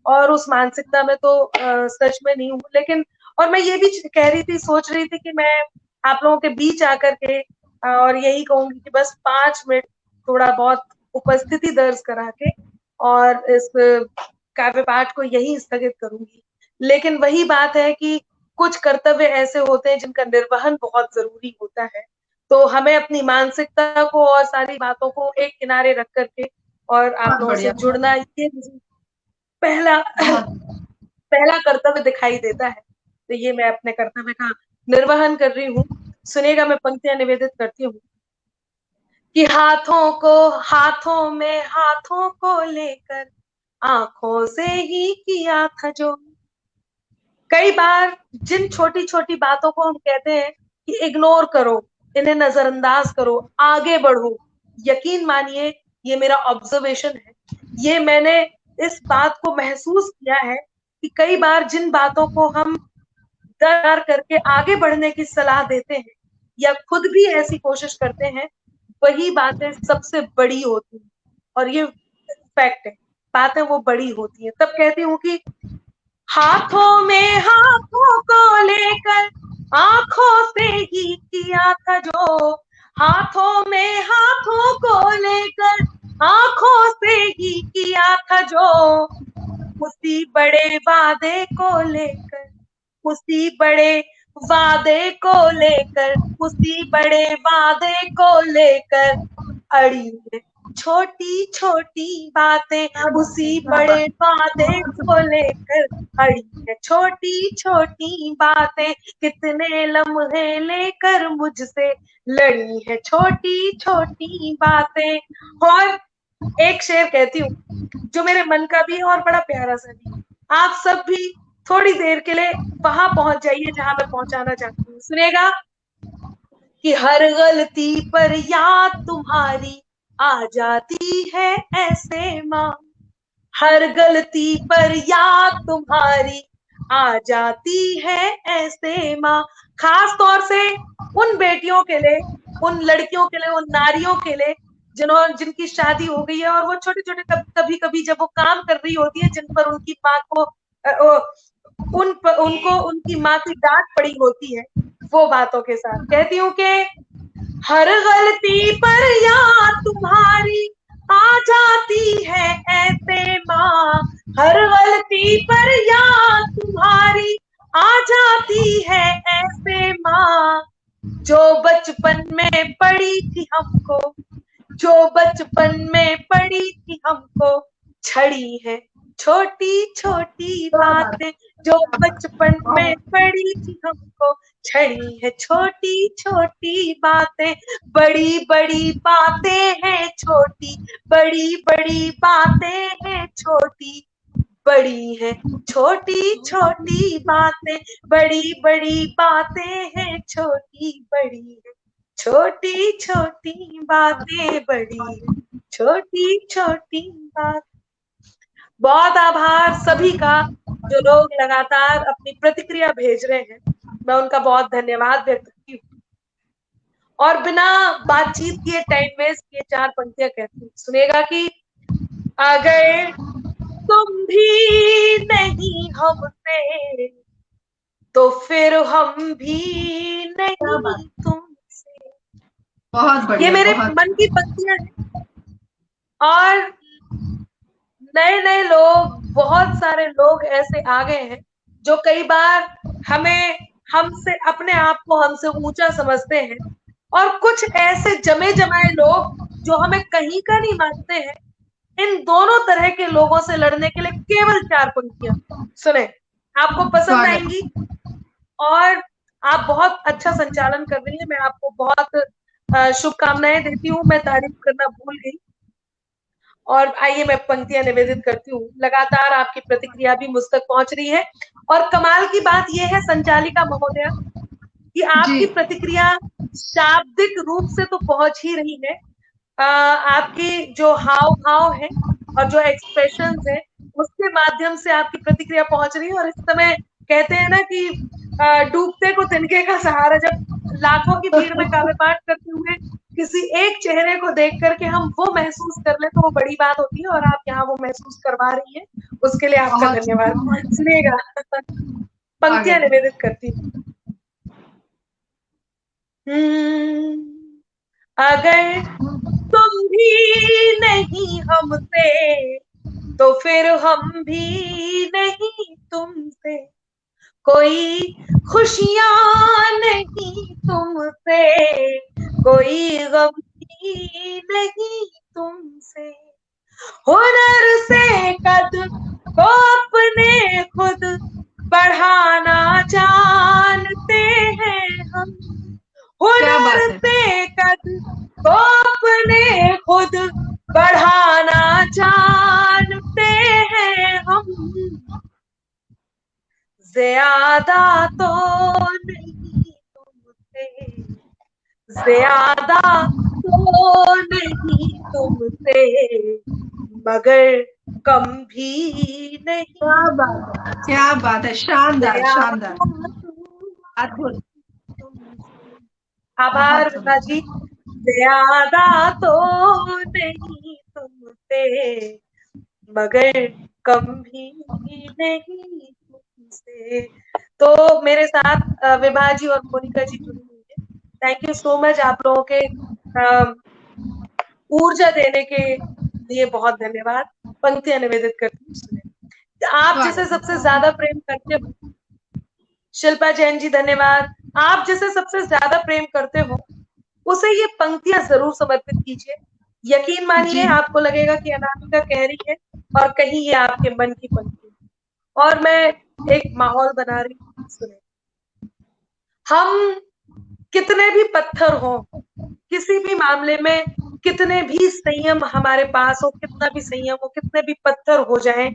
S3: और उस मानसिकता में तो सच में नहीं हूँ। लेकिन और मैं ये भी कह रही थी, सोच रही थी कि मैं आप लोगों के बीच आकर के और यही कहूंगी कि बस 5 मिनट थोड़ा बहुत उपस्थिति दर्ज करा के और इस काव्य पाठ को यही स्थगित करूंगी। लेकिन वही बात है कि कुछ कर्तव्य ऐसे होते हैं जिनका निर्वहन बहुत जरूरी होता है, तो हमें अपनी मानसिकता को और सारी बातों को एक किनारे रख करके और आप लोगों से जुड़ना, ये पहला पहला कर्तव्य दिखाई देता है। तो ये मैं अपने कर्तव्य का निर्वहन कर रही हूँ। सुनेगा, मैं पंक्तियां निवेदित करती हूँ कि हाथों में हाथों को लेकर आंखों से ही किया था जो, कई बार जिन छोटी छोटी बातों को हम कहते हैं कि इग्नोर करो, इन्हें नजरअंदाज करो, आगे बढ़ो, यकीन मानिए ये मेरा ऑब्जर्वेशन है, ये मैंने इस बात को महसूस किया है कि कई बार जिन बातों को हम डर करके आगे बढ़ने की सलाह देते हैं या खुद भी ऐसी कोशिश करते हैं, वही बातें सबसे बड़ी होती हैं। और ये फैक्ट है, बातें वो बड़ी होती हैं। तब कहती हूँ कि हाथों में हाथों को लेकर आंखों से ही किया था जो, हाथों में हाथों को लेकर आंखों से ही किया था जो, उसी बड़े वादे को लेकर, उसी बड़े वादे को लेकर, उसी बड़े वादे को लेकर अड़ी है छोटी छोटी बातें, उसी बड़े वादे को लेकर अड़ी है छोटी छोटी बातें, कितने लम्हे लेकर मुझसे लड़ी है छोटी छोटी बातें। और एक शेर कहती हूँ जो मेरे मन का भी है और बड़ा प्यारा सा भी, आप सब भी थोड़ी देर के लिए वहां पहुंच जाइए जहां मैं पहुंचाना चाहती हूँ। सुनेगा कि हर गलती पर याद तुम्हारी आ जाती है ऐसे माँ, हर गलती पर याद तुम्हारी आ जाती है ऐसे माँ, खास तौर से उन बेटियों के लिए, उन लड़कियों के लिए, उन नारियों के लिए जिनकी शादी हो गई है और वो छोटे छोटे कभी कभी जब वो काम कर रही होती है जिन पर उनकी माँ को उनको उनकी माँ की डांट पड़ी होती है, वो बातों के साथ कहती हूँ कि हर गलती पर याद तुम्हारी आ जाती है ऐसे माँ, हर गलती पर याद तुम्हारी आ जाती है ऐसे माँ, जो बचपन में पढ़ी थी हमको, जो बचपन में पढ़ी थी हमको, छड़ी है छोटी छोटी बातें, जो बचपन में पढ़ी थी हमको, छड़ी है छोटी छोटी बातें, बड़ी बड़ी बातें हैं छोटी, बड़ी बड़ी बातें हैं छोटी, बड़ी है छोटी छोटी बातें, बड़ी बड़ी बातें हैं छोटी, बड़ी है छोटी छोटी बातें, बड़ी है छोटी छोटी बात। बहुत आभार सभी का जो लोग लगातार अपनी प्रतिक्रिया भेज रहे हैं, मैं उनका बहुत धन्यवाद व्यक्त करती हूँ। और बिना बातचीत किए, टाइम वेस्ट किए, 4 पंक्तियां कहती हूँ, सुनेगा कि अगर तुम भी नहीं हमसे, तो फिर हम भी नहीं तुमसे।
S1: बहुत बढ़िया,
S3: ये मेरे
S1: बहुत
S3: मन की पंक्तियां हैं। और नए नए लोग, बहुत सारे लोग ऐसे आ गए हैं जो कई बार हमें, हमसे, अपने आप को हमसे ऊंचा समझते हैं, और कुछ ऐसे जमे जमाए लोग जो हमें कहीं का नहीं मानते हैं। इन दोनों तरह के लोगों से लड़ने के लिए केवल 4 पंक्तियां सुने, आपको पसंद
S1: स्वागत।
S3: आएंगी। और आप बहुत अच्छा संचालन कर रही हैं, मैं आपको बहुत शुभकामनाएं देती हूँ। मैं तारीफ करना भूल गई। और आइए मैं पंक्तियां निवेदित करती हूँ। लगातार आपकी प्रतिक्रिया भी मुझ तक पहुंच रही है, और कमाल की बात यह है संचालिका महोदया कि आपकी
S1: जी,
S3: प्रतिक्रिया शाब्दिक रूप से तो पहुंच ही रही है, आपकी जो हाव भाव है और जो एक्सप्रेशंस है उसके माध्यम से आपकी प्रतिक्रिया पहुंच रही है। और इस समय कहते हैं ना कि डूबते को तिनके का सहारा, जब लाखों की भीड़ में काव्य पाठ करते हुए किसी एक चेहरे को देख करके हम वो महसूस कर ले तो वो बड़ी बात होती है, और आप यहाँ वो महसूस करवा रही हैं, उसके लिए आपका
S1: बहुत
S3: धन्यवाद। सुनिएगा, पंक्तियां
S1: स्वागत।
S3: निवेदित करती हूँ। अगर तुम भी नहीं हमसे, तो फिर हम भी नहीं तुमसे, कोई खुशियां नहीं तुमसे, कोई गम भी नहीं तुमसे, हुनर से कद को अपने खुद बढ़ाना जानते हैं हम,
S1: क्या
S3: हुनर
S1: बात है।
S3: से कद को अपने खुद बढ़ाना जानते हैं हम, ज्यादा तो नहीं तुमसे, ज्यादा तो नहीं तुमसे, मगर कम भी
S1: क्या
S3: नहीं,
S1: बात है, क्या बात है, शानदार
S3: ज्यादा
S1: शानदार,
S3: तो
S1: अद्भुत।
S3: तुमसे। आभार
S1: बहुत
S3: विभा
S1: सुंदर।
S3: जी। ज्यादा तो नहीं तुमसे, मगर कम भी नहीं तुमसे। तो मेरे साथ विभा जी और मोनिका जी जुड़ी हुई है। थैंक यू सो मच, आप लोगों के ऊर्जा देने के लिए बहुत धन्यवाद। पंक्तियां निवेदित करती हूँ, सुने। आप जिसे
S1: स्वागत
S3: सबसे
S1: है।
S3: ज्यादा प्रेम करते हो, शिल्पा जैन जी धन्यवाद। आप जिसे सबसे ज्यादा प्रेम करते हो उसे ये पंक्तियां जरूर समर्पित कीजिए। यकीन मानिए
S1: जी,
S3: आपको लगेगा कि अनामिका कह रही है, और कहीं ये आपके मन की पंक्ति। और मैं एक माहौल बना रही हूँ, सुने। हम कितने भी पत्थर हो, किसी भी मामले में कितने भी संयम हमारे पास हो, कितना भी संयम हो, कितने भी पत्थर हो जाएं,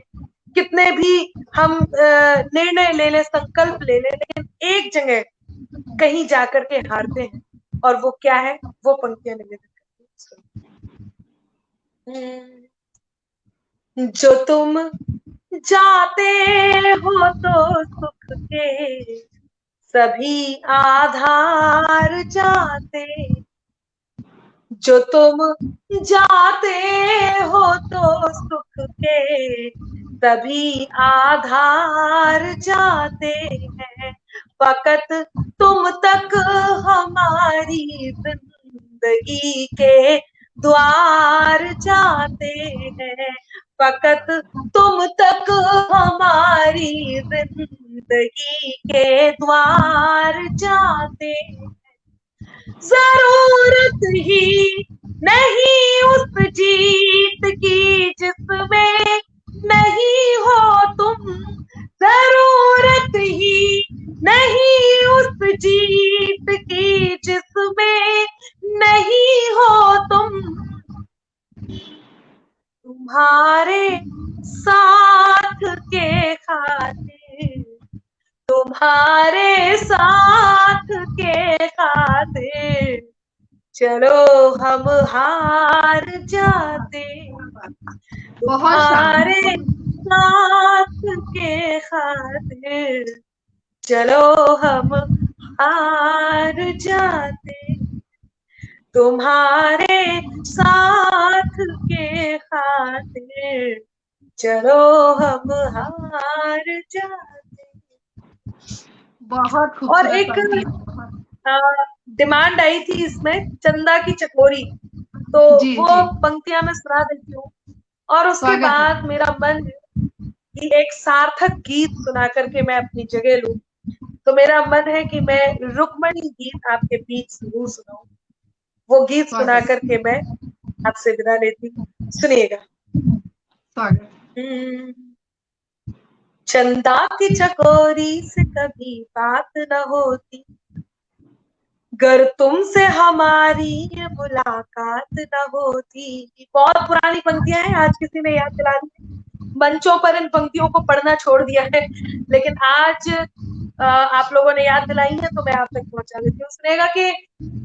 S3: कितने भी हम निर्णय ले ले, संकल्प ले ले, लेकिन एक जगह कहीं जाकर के हारते हैं। और वो क्या है, वो पंक्तियां निवेदित करती हूँ। जो तुम जाते हो तो सुख के सभी आधार जाते, जो तुम जाते हो तो सुख के सभी आधार जाते हैं, फकत तुम तक हमारी जिंदगी के द्वार जाते हैं, फकत तुम तक हमारी जिंदगी के द्वार जाते हैं। जरूरत ही नहीं उस जीत की जिसमें नहीं हो तुम, जरूरत ही नहीं उस जीत की जिसमें नहीं हो तुम, तुम्हारे साथ के खातिर, तुम्हारे साथ के खातिर चलो हम हार जाते, तुम्हारे साथ के खातिर चलो हम हार जाते, तुम्हारे साथ के खातिर चलो हम हार जाते।
S1: बहुत
S3: और
S1: खूबसूरत
S3: एक
S1: पंक्ति।
S3: डिमांड आई थी इसमें, चंदा की चकोरी, तो
S1: जी,
S3: वो
S1: जी।
S3: पंक्तियां मैं सुना देती हूँ। और उसके
S1: स्वागत है।
S3: बाद मेरा मन है कि एक सार्थक गीत सुना करके मैं अपनी जगह लूं, तो मेरा मन है कि मैं रुक्मणी गीत आपके बीच जरूर सुनाऊं। वो गीत सुना
S1: स्वागत।
S3: करके मैं आपसे विदा लेती हूँ, सुनिएगा।
S1: स्वागत।
S3: चंदा की चकोरी से कभी बात न होती, गर तुमसे हमारी ये मुलाकात न होती। बहुत पुरानी पंक्तियां हैं, आज किसी ने याद दिला दी। मंचों पर इन पंक्तियों को पढ़ना छोड़ दिया है, लेकिन आज आप लोगों ने याद दिलाई है तो मैं आप तक पहुंचा देती हूँ। सुनेगा कि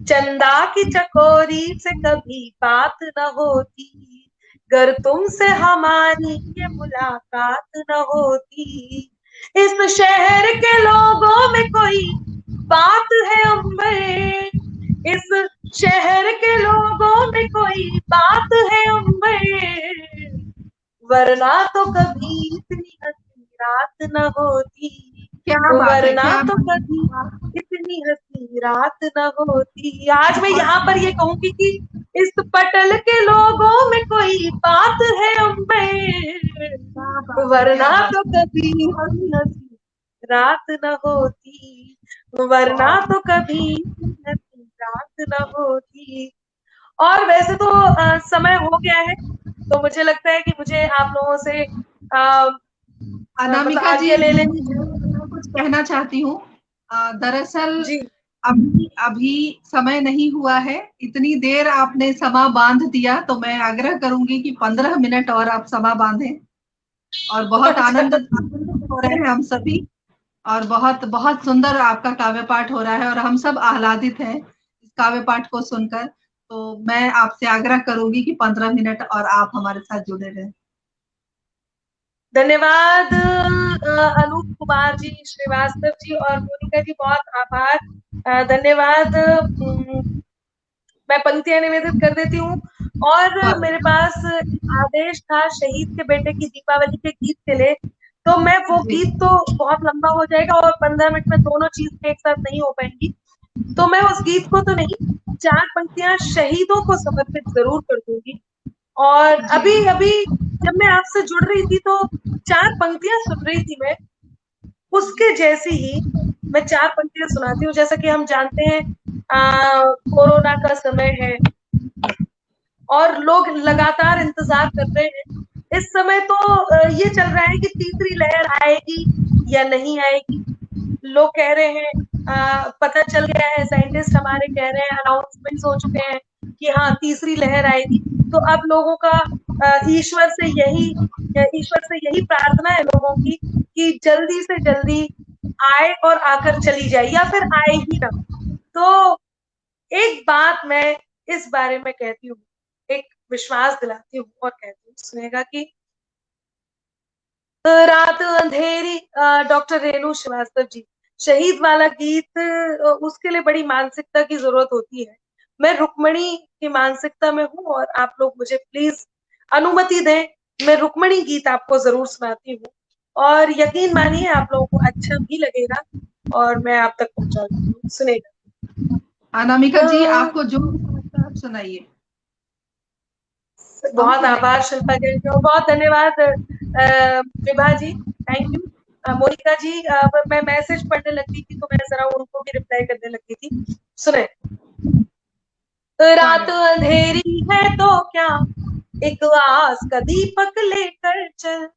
S3: चंदा की चकोरी से कभी बात न होती, गर तुमसे हमारी ये मुलाकात न होती, इस शहर के लोगों में कोई बात है अंबर, इस शहर के लोगों में कोई बात है अंबर, वरना तो कभी इतनी हंसी रात न होती,
S1: क्या बात है,
S3: वरना
S1: क्या
S3: तो
S1: बात
S3: कभी इतनी हंसी रात न होती। आज मैं यहाँ पर ये कहूंगी कि इस पटल के लोगों में कोई बात है अंबर, वरना तो कभी हंसी हंसी रात न होती, वरना तो कभी हंसी रात न होती। और वैसे तो समय हो गया है, तो मुझे लगता है कि मुझे आप लोगों से मतलब
S1: अनामिका जी,
S3: आज्ञा ले लेनी
S1: मैं कुछ कहना चाहती हूँ। दरअसल
S3: जी।
S1: अभी अभी समय नहीं हुआ है, इतनी देर आपने समा बांध दिया, तो मैं आग्रह करूंगी कि 15 मिनट और आप समा बांधें। और बहुत आनंदित हो रहे हैं हम सभी, और बहुत बहुत सुंदर आपका काव्य पाठ हो रहा है, और हम सब आह्लादित हैं इस काव्य पाठ को सुनकर। तो मैं आपसे आग्रह करूंगी कि 15 मिनट और आप हमारे साथ जुड़े रहें।
S3: धन्यवाद अनूप कुमार जी, श्रीवास्तव जी और मोनिका जी, बहुत आभार, धन्यवाद। मैं पंक्तियां निवेदित कर देती हूँ। और मेरे पास आदेश था शहीद के बेटे की दीपावली के गीत के लिए, तो मैं वो गीत तो बहुत लंबा हो जाएगा और 15 मिनट में दोनों चीजें एक साथ नहीं हो पाएंगी, तो मैं उस गीत को तो नहीं, 4 पंक्तियां शहीदों को समर्पित जरूर कर दूंगी। और अभी अभी जब मैं आपसे जुड़ रही थी तो 4 पंक्तियां सुन रही थी मैं, उसके जैसी ही मैं 4 पंक्तियां सुनाती हूँ। जैसा कि हम जानते हैं कोरोना का समय है और लोग लगातार इंतजार कर रहे हैं। इस समय तो ये चल रहा है कि तीसरी लहर आएगी या नहीं आएगी। लोग कह रहे हैं, पता चल गया है, साइंटिस्ट हमारे कह रहे हैं, अनाउंसमेंट्स हो चुके हैं कि हाँ तीसरी लहर आएगी। तो अब लोगों का ईश्वर से यही प्रार्थना है लोगों की कि जल्दी से जल्दी आए और आकर चली जाए, या फिर आए ही ना। तो एक बात मैं इस बारे में कहती हूँ, एक विश्वास दिलाती हूँ और कहती हूँ, सुनेगा कि रात अंधेरी, डॉक्टर रेणु श्रीवास्तव जी, शहीद वाला गीत उसके लिए बड़ी मानसिकता की जरूरत होती है। मैं रुक्मणी की मानसिकता में हूँ और आप लोग मुझे प्लीज अनुमति दें, मैं रुक्मणी गीत आपको जरूर सुनाती हूँ और यकीन मानिए आप लोगों को अच्छा भी लगेगा और मैं आप तक पहुंचा दूंगी। सुनेगा।
S1: अनामिका जी, आपको जो आप सुनाइए।
S3: बहुत आभार शिल्पा जी, बहुत धन्यवाद विभा जी, थैंक यू। मोनिका जी, मैं मैसेज पढ़ने लगी थी तो मैं जरा उनको भी रिप्लाई करने लगी थी। सुने, रात अंधेरी है तो क्या एक आस का दीपक लेकर चल,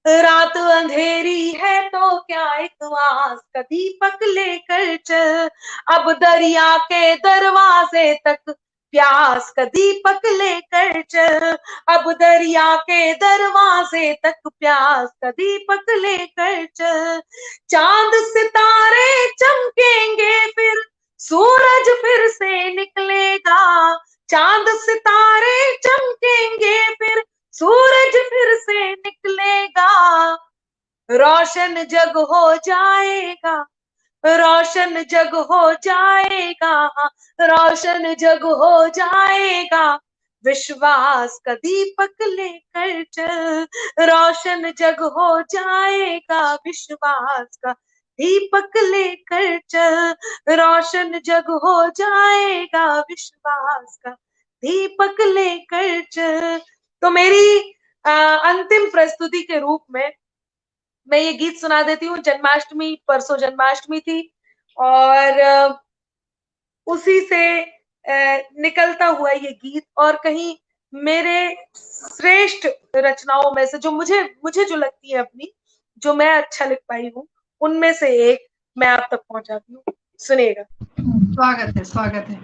S3: रात अंधेरी है तो क्या एक आस का दीपक लेकर चल, अब दरिया के दरवाजे तक प्यास का दीपक लेकर चल, अब दरिया के दरवाजे तक प्यास का दीपक लेकर चल, चांद सितारे चमकेंगे फिर सूरज फिर से निकलेगा, चांद सितारे चमकेंगे फिर सूरज फिर से निकलेगा, रोशन जग हो जाएगा, रोशन जग हो जाएगा, रोशन जग हो जाएगा, विश्वास का दीपक लेकर चल, रोशन जग हो जाएगा, विश्वास का दीपक लेकर चल, रोशन जग हो जाएगा, विश्वास का दीपक लेकर चल। तो मेरी अंतिम प्रस्तुति के रूप में मैं ये गीत सुना देती हूँ। जन्माष्टमी, परसों जन्माष्टमी थी और उसी से निकलता हुआ ये गीत, और कहीं मेरे श्रेष्ठ रचनाओं में से जो मुझे जो लगती है अपनी, जो मैं अच्छा लिख पाई हूँ, उनमें से एक मैं आप तक पहुंचाती हूँ। सुनिएगा।
S1: स्वागत है, स्वागत है।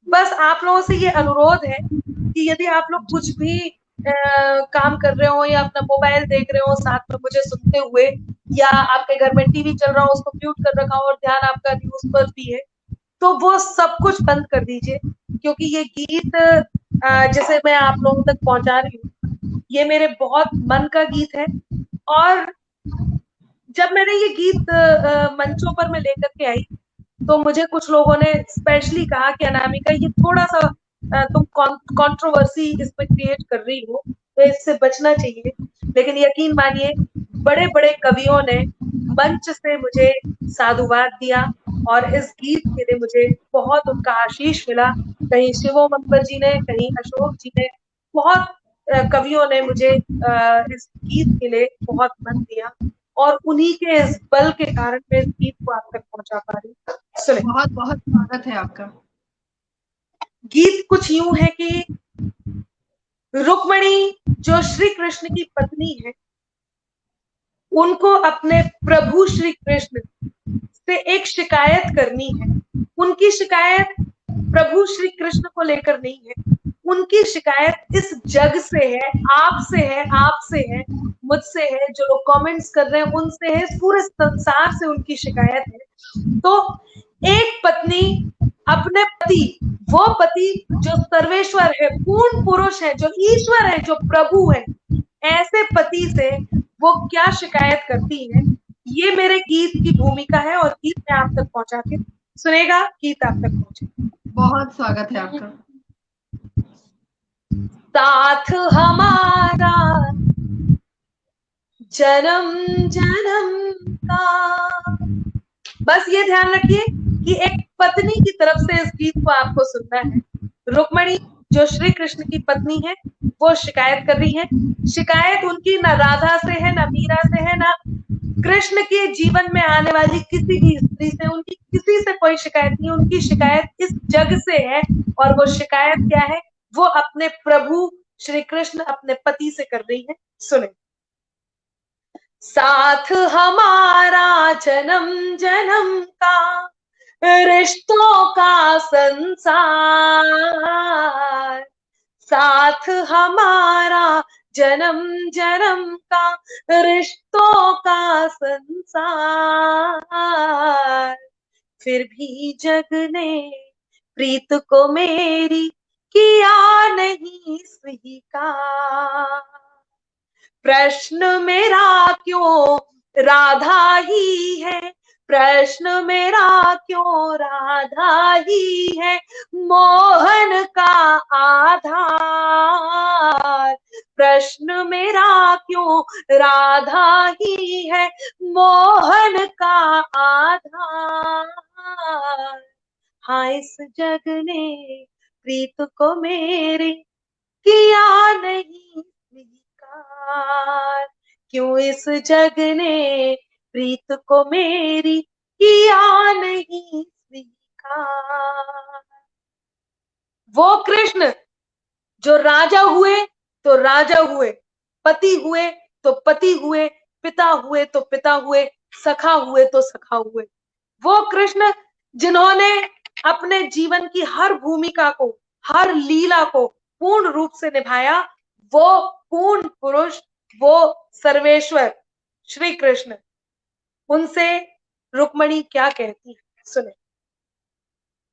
S3: बस आप लोगों से ये अनुरोध है कि यदि आप लोग कुछ भी काम कर रहे हो या अपना मोबाइल देख रहे हो साथ में मुझे सुनते हुए, या आपके घर में टीवी चल रहा हो उसको म्यूट कर रखा हो और ध्यान आपका न्यूज पर भी है, तो वो सब कुछ बंद कर दीजिए, क्योंकि ये गीत जैसे मैं आप लोगों तक पहुंचा रही हूँ, ये मेरे बहुत मन का गीत है। और जब मैंने ये गीत मंचों पर मैं लेकर के आई तो मुझे कुछ लोगों ने स्पेशली कहा कि अनामिका ये थोड़ा सा तुम कंट्रोवर्सी इसमें क्रिएट कर रही हो, तो इससे बचना चाहिए। लेकिन यकीन मानिए बड़े बड़े कवियों ने मंच से मुझे साधुवाद दिया और इस गीत के लिए मुझे बहुत उनका आशीष मिला। कहीं शिवोम अकबर जी ने, कहीं अशोक जी ने, बहुत कवियों ने मुझे इस गीत के लिए बहुत मन दिया, और उन्हीं के इस बल के कारण मैं इस गीत को आप तक पहुंचा पा रही हूँ। सुने,
S1: बहुत बहुत स्वागत है आपका।
S3: गीत कुछ यूं है कि रुक्मणी जो श्री कृष्ण की पत्नी है, उनको अपने प्रभु श्री कृष्ण से एक शिकायत करनी है। उनकी शिकायत प्रभु श्री कृष्ण को लेकर नहीं है, उनकी शिकायत इस जग से है, आपसे है, आपसे है, मुझसे है, जो लोग कमेंट्स कर रहे हैं उनसे है, पूरे संसार से उनकी शिकायत है। तो एक पत्नी अपने पति, वो पति जो सर्वेश्वर है, पूर्ण पुरुष है, जो ईश्वर है, जो प्रभु है, ऐसे पति से वो क्या शिकायत करती है, ये मेरे गीत की भूमिका है और गीत मैं आप तक पहुंचा के सुनेगा, गीत आप तक पहुंचे।
S1: बहुत स्वागत है आपका।
S3: साथ हमारा जन्म जन्म का, बस ये ध्यान रखिए कि एक पत्नी की तरफ से इस गीत को आपको सुनना है। रुक्मणी जो श्री कृष्ण की पत्नी है, वो शिकायत कर रही है। शिकायत उनकी ना राधा से है, ना मीरा से है, ना कृष्ण के जीवन में आने वाली किसी भी स्त्री से, उनकी किसी से कोई शिकायत नहीं, उनकी शिकायत इस जग से है। और वो शिकायत क्या है, वो अपने प्रभु श्री कृष्ण अपने पति से कर रही है। सुने, साथ हमारा जन्म जन्म का, रिश्तों का संसार, साथ हमारा जन्म जन्म का, रिश्तों का संसार, फिर भी जग ने प्रीत को मेरी किया नहीं स्वीकार, प्रश्न मेरा क्यों राधा ही है, प्रश्न मेरा क्यों राधा ही है, मोहन का आधार, प्रश्न मेरा क्यों राधा ही है, मोहन का आधार, हाँ इस जग ने प्रीत को मेरी किया नहीं स्वीकार, क्यों इस जग ने प्रीत को मेरी किया नहीं स्वीकार। वो कृष्ण जो राजा हुए तो राजा हुए, पति हुए तो पति हुए, पिता हुए तो पिता हुए, सखा हुए तो सखा हुए। वो कृष्ण जिन्होंने अपने जीवन की हर भूमिका को, हर लीला को पूर्ण रूप से निभाया, वो पूर्ण पुरुष, वो सर्वेश्वर श्री कृष्ण। उनसे रुक्मणी क्या कहती है, सुने।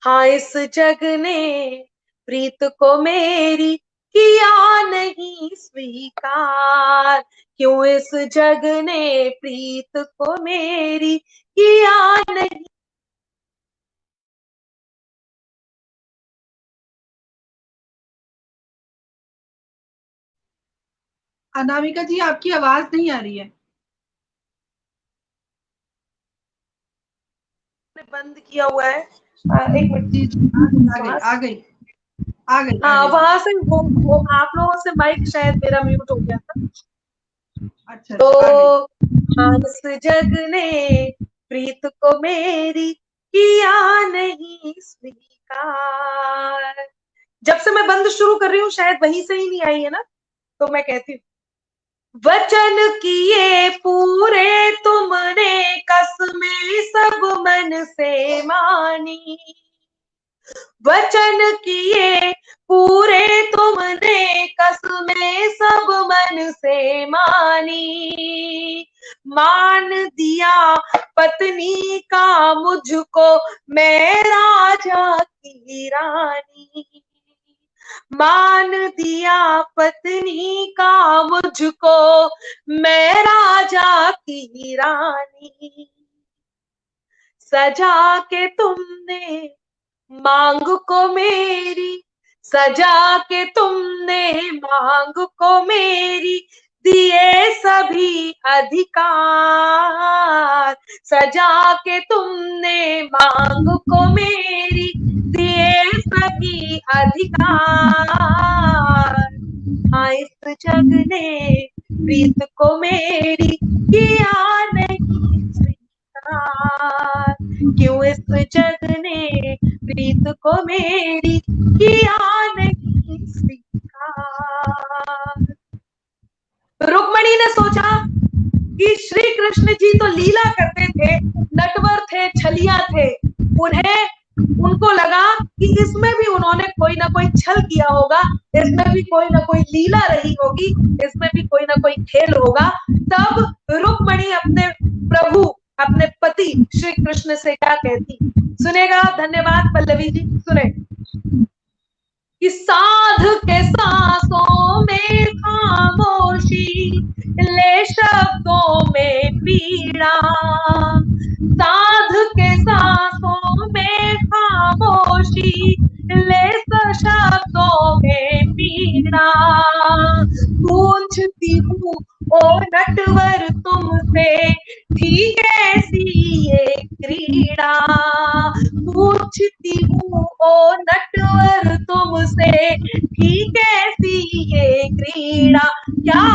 S3: हाँ, इस जग ने प्रीत को मेरी किया नहीं स्वीकार, क्यों इस जग ने प्रीत को मेरी किया नहीं।
S1: अनामिका जी, आपकी आवाज नहीं आ रही है।
S3: बंद किया हुआ है, एक मिनट।
S1: आ गई।
S3: हाँ, वहां से वो आप लोगों से माइक शायद मेरा म्यूट हो गया था।
S1: अच्छा,
S3: तो इस जग ने प्रीत को मेरी किया नहीं स्वीकार। जब से मैं बंद शुरू कर रही हूँ, शायद वहीं से ही नहीं आई है ना, तो मैं कहती हूँ, वचन किए पूरे तुमने, कसमें सब मन से मानी। वचन किए पूरे तुमने, कसमें सब मन से मानी। मान दिया पत्नी का मुझको, मैं राजा की रानी। मान दिया पत्नी का मुझको, मैं राजा की रानी। सजा के तुमने मांग को मेरी, सजा के तुमने मांग को मेरी, दिए सभी अधिकार। सजा के तुमने मांग को मेरी, दिए सभी अधिकार। हाँ, इस जग ने प्रीत को मेरी किया नहीं स्वीकार, क्यों इस जग ने प्रीत को मेरी किया नहीं स्वीकार। रुक्मणी ने सोचा कि श्री कृष्ण जी तो लीला करते थे, नटवर थे, छलिया थे, उनको लगा कि इसमें भी उन्होंने कोई ना कोई छल किया होगा, इसमें भी कोई ना कोई लीला रही होगी, इसमें भी कोई ना कोई खेल होगा। तब रुक्मणी अपने प्रभु, अपने पति श्री कृष्ण से क्या कहती, सुनेगा। धन्यवाद पल्लवी जी, सुने। कि साध के सांसों में खामोशी, ले शब्दों में पीड़ा। साध के सांसों में खामोशी, ले शब्दों में पीड़ा। पूछती हूँ ओ नटवर तुमसे, थी कैसी ये क्रीड़ा। पूछती हूँ ओ नटवर तुमसे, थी कैसी ये क्रीड़ा। क्या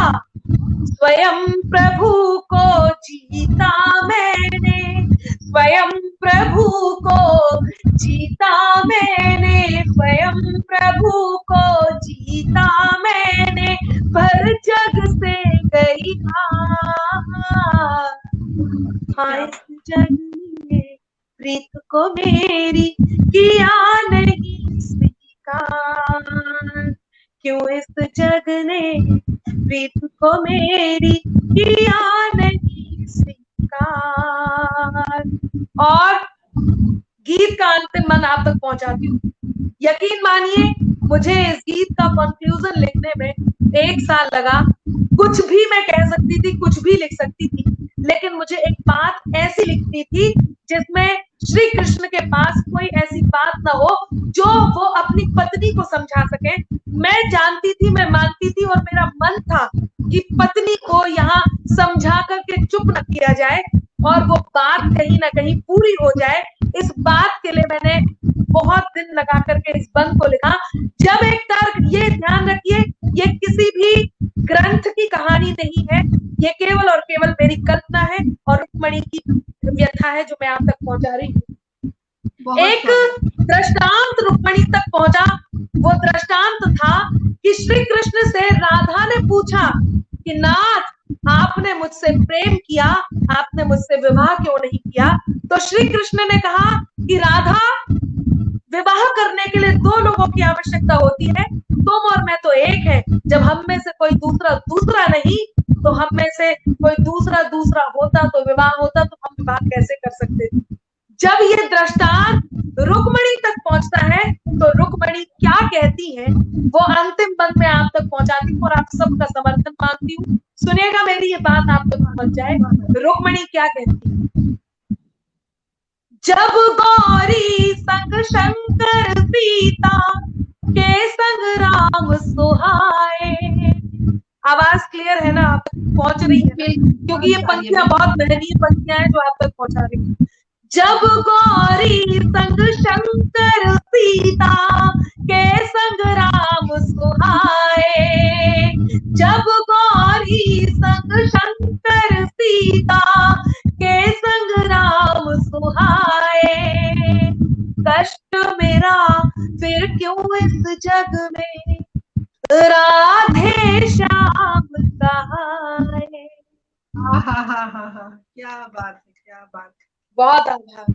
S3: स्वयं प्रभु को जीता मैंने, स्वयं प्रभु को जीता मैंने, स्वयं प्रभु को जीता मैंने, भर जग से गई हार। हाँ, इस जग ने प्रीत को मेरी किया नहीं स्वीकार, क्यों इस जग ने प्रीत को मेरी किया नहीं स्वीकार। और गीत का अंतिम मन आप तक पहुंचाती हूँ। यकीन मानिए, मुझे इस गीत का कंक्लूजन लिखने में 1 साल लगा। कुछ भी मैं कह सकती थी, कुछ भी लिख सकती थी, लेकिन मुझे एक बात ऐसी लिखनी थी जिसमें श्री कृष्ण के पास कोई ऐसी बात ना हो जो वो अपनी पत्नी को समझा सके। मैं जानती थी, मैं मानती थी, और मेरा मन था कि पत्नी को यहाँ समझा करके चुप न किया जाए और वो बात कहीं ना कहीं पूरी हो जाए। इस बात के लिए मैंने बहुत दिन लगा करके इस बंद को लिखा। जब एक तर्क, ये ध्यान रखिए, ये किसी भी ग्रंथ की कहानी नहीं है, ये केवल और केवल मेरी कल्पना है और रुक्मणी की व्यथा है जो मैं आप तक पहुंचा रही हूँ। एक दृष्टांत रुक्मणी तक पहुंचा। वो दृष्टांत था कि श्री कृष्ण से राधा ने पूछा कि नाथ, आपने मुझसे प्रेम किया, आपने मुझसे विवाह क्यों नहीं किया? तो श्री कृष्ण ने कहा कि राधा, विवाह करने के लिए दो लोगों की आवश्यकता होती है, तुम और मैं तो एक है। जब हम में से कोई दूसरा नहीं, तो हम में से कोई दूसरा होता तो विवाह होता, तो हम विवाह कैसे कर सकते थे? जब ये दृष्टांत रुक्मणी तक पहुंचता है तो रुक्मणी क्या कहती है वो अंतिम बंद में आप तक पहुंचाती हूँ और आप सबका समर्थन मांगती हूँ। सुनिएगा, मेरी ये बात आप तक पहुंच जाए। रुक्मणी क्या कहती है? जब गौरी संग शंकर सीता के संग राम सुहाए। आवाज क्लियर है ना? आप तक पहुंच रही है? क्योंकि ये पंक्तियां बहुत महंगी पंक्तियां हैं जो आप तक पहुंचा रही हूँ। जब गौरी संग शंकर सीता के संग राम सुहाए। जब गौरी संग शंकर सीता के संग राम सुहाए। कष्ट मेरा फिर क्यों इस जग में, राधे श्याम कहाए।
S1: क्या बात है, क्या बात है।
S3: बहुत आभार।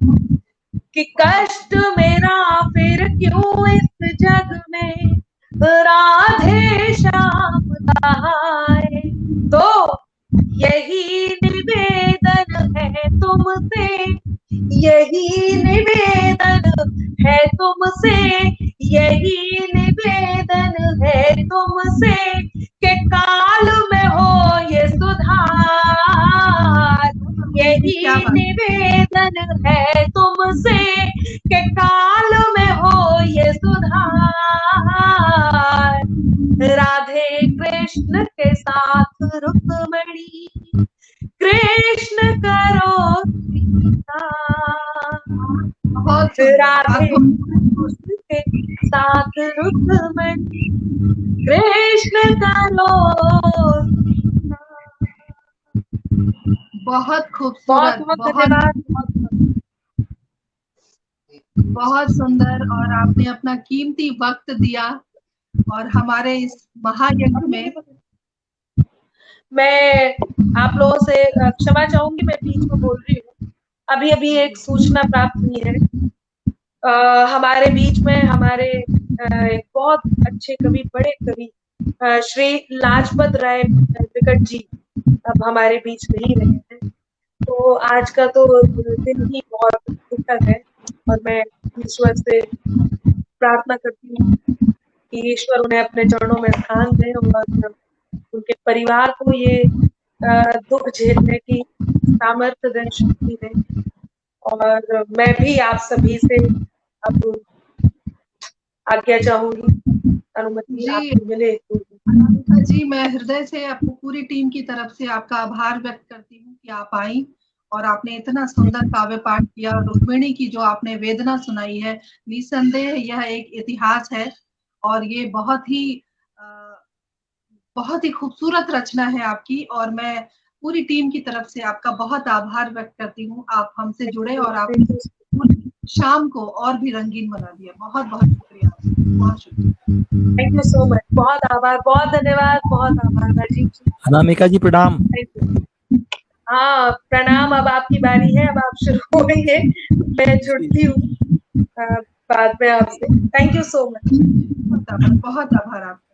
S3: कि कष्ट मेरा फिर क्यों इस जग में, राधे श्याम कहाए। तो यही निवेदन है तुमसे, यही निवेदन है तुमसे, यही निवेदन है तुमसे कि काल में हो ये सुधार। यही निवेदन है तुमसे कि काल में हो ये सुधार। राधे कृष्ण के साथ रुक्मणी, कृष्ण करो सीता। राधे कृष्ण के साथ रुक्मणी, कृष्ण करो सीता।
S1: बहुत खूबसूरत, बहुत सुंदर। और आपने अपना कीमती वक्त दिया और हमारे इस महायज्ञ में।
S3: मैं आप लोगों से क्षमा चाहूंगी, मैं बीच में बोल रही हूँ। अभी अभी एक सूचना प्राप्त हुई है। हमारे बीच में हमारे एक बहुत अच्छे कवि, बड़े कवि श्री लाजपत राय विकट जी अब हमारे बीच नहीं रहे हैं। तो आज का तो दिन ही बहुत दुखद है और मैं ईश्वर से प्रार्थना करती हूँ कि ईश्वर उन्हें अपने चरणों में स्थान दे और उनके परिवार को ये दुख झेलने की सामर्थ्य दें, शक्ति दें। और मैं भी आप सभी से अब आज्ञा चाहूंगी, अनुमति आपको मिले।
S1: अनामिका जी, मैं हृदय से आपको पूरी टीम की तरफ से आपका आभार व्यक्त करती हूँ कि आप आई और आपने इतना सुंदर काव्य पाठ किया। रुक्मिणी की जो आपने वेदना सुनाई है, निसंदेह यह एक इतिहास है और ये बहुत ही खूबसूरत रचना है आपकी। और मैं पूरी टीम की तरफ से आपका बहुत आभार व्यक्त करती हूँ। आप हमसे जुड़े और आप शाम को और भी रंगीन बना दिया। बहुत बहुत शुक्रिया, बहुत शुक्रिया।
S3: Thank you so much. बहुत आभार, बहुत धन्यवाद, बहुत आभार राजीव जी।
S4: अनामिका जी प्रणाम।
S3: हाँ प्रणाम। अब आपकी बारी है, अब आप शुरू होंगे, मैं जुड़ती हूँ बाद में आपसे। Thank you so much.
S1: बहुत आभार आपका।